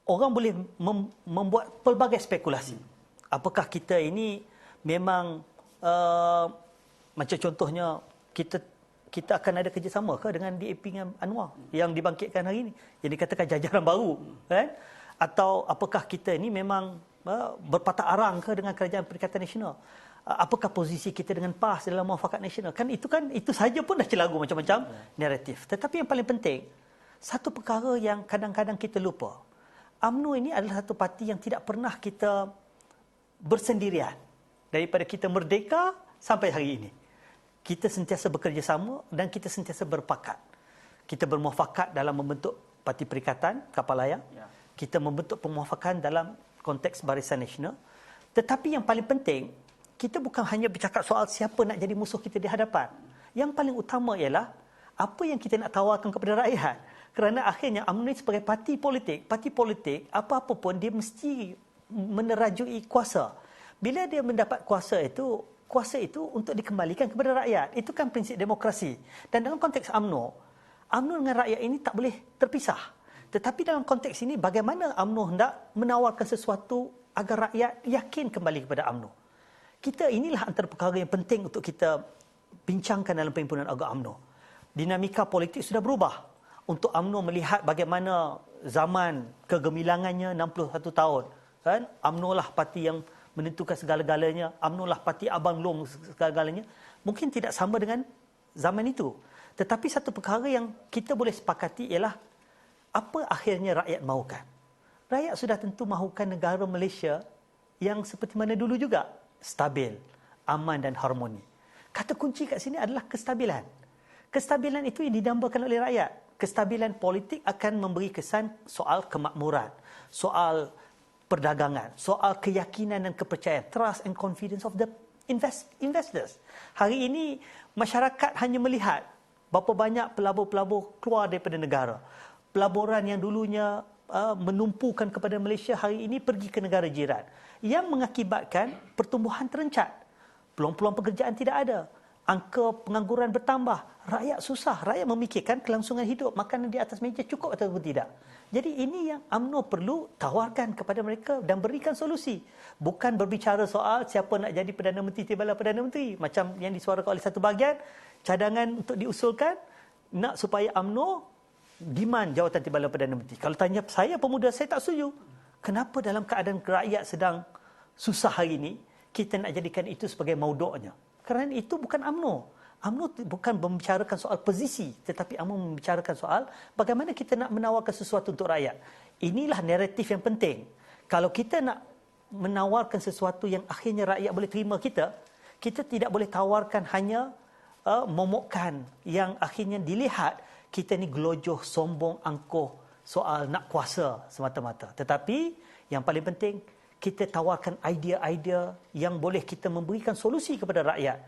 orang boleh membuat pelbagai spekulasi. Apakah kita ini memang macam contohnya kita akan ada kerjasama ke dengan DAP dengan Anwar yang dibangkitkan hari ini, yang dikatakan jajaran baru, kan? Atau apakah kita ini memang berpatah arang ke dengan Kerajaan Perikatan Nasional? Apakah posisi kita dengan PAS dalam muafakat nasional? Itu saja pun dah celaru macam-macam naratif. Tetapi yang paling penting, satu perkara yang kadang-kadang kita lupa, UMNO ini adalah satu parti yang tidak pernah kita bersendirian daripada kita merdeka sampai hari ini. Kita sentiasa bekerjasama dan kita sentiasa berpakat. Kita bermuafakat dalam membentuk Parti Perikatan Kapal Layar. Kita membentuk pemuafakan dalam konteks Barisan Nasional. Tetapi yang paling penting, kita bukan hanya bercakap soal siapa nak jadi musuh kita di hadapan. Yang paling utama ialah apa yang kita nak tawarkan kepada rakyat. Kerana akhirnya UMNO sebagai parti politik, apa-apa pun dia mesti menerajui kuasa. Bila dia mendapat kuasa itu untuk dikembalikan kepada rakyat. Itu kan prinsip demokrasi. Dan dalam konteks UMNO dengan rakyat ini tak boleh terpisah. Tetapi dalam konteks ini, bagaimana UMNO hendak menawarkan sesuatu agar rakyat yakin kembali kepada UMNO. Inilah antara perkara yang penting untuk kita bincangkan dalam perhimpunan agak UMNO. Dinamika politik sudah berubah. Untuk UMNO melihat bagaimana zaman kegemilangannya 61 tahun. Kan? UMNO lah parti yang menentukan segala-galanya. UMNO lah parti abang long segala-galanya. Mungkin tidak sama dengan zaman itu. Tetapi satu perkara yang kita boleh sepakati ialah apa akhirnya rakyat mahukan. Rakyat sudah tentu mahukan negara Malaysia yang seperti mana dulu juga. Stabil, aman dan harmoni. Kata kunci kat sini adalah kestabilan. Kestabilan itu yang didambakan oleh rakyat. Kestabilan politik akan memberi kesan soal kemakmuran, soal perdagangan, soal keyakinan dan kepercayaan, trust and confidence of the investors. Hari ini masyarakat hanya melihat berapa banyak pelabur-pelabur keluar daripada negara. Pelaburan yang dulunya menumpukan kepada Malaysia hari ini pergi ke negara jiran, yang mengakibatkan pertumbuhan terencat. Peluang-peluang pekerjaan tidak ada. Angka pengangguran bertambah. Rakyat susah. Rakyat memikirkan kelangsungan hidup. Makanan di atas meja cukup atau tidak. Jadi ini yang UMNO perlu tawarkan kepada mereka dan berikan solusi. Bukan berbicara soal siapa nak jadi Perdana Menteri, Timbalan Perdana Menteri. Macam yang disuarakan oleh satu bahagian, cadangan untuk diusulkan, nak supaya UMNO demand jawatan Timbalan Perdana Menteri. Kalau tanya saya pemuda, saya tak setuju. Kenapa dalam keadaan rakyat sedang susah hari ini, kita nak jadikan itu sebagai mauduknya? Kerana itu bukan UMNO. UMNO bukan membicarakan soal posisi, tetapi UMNO membicarakan soal bagaimana kita nak menawarkan sesuatu untuk rakyat. Inilah naratif yang penting. Kalau kita nak menawarkan sesuatu yang akhirnya rakyat boleh terima kita tidak boleh tawarkan hanya momokkan yang akhirnya dilihat kita ni gelojoh, sombong, angkuh soal nak kuasa semata-mata. Tetapi yang paling penting, kita tawarkan idea-idea yang boleh kita memberikan solusi kepada rakyat.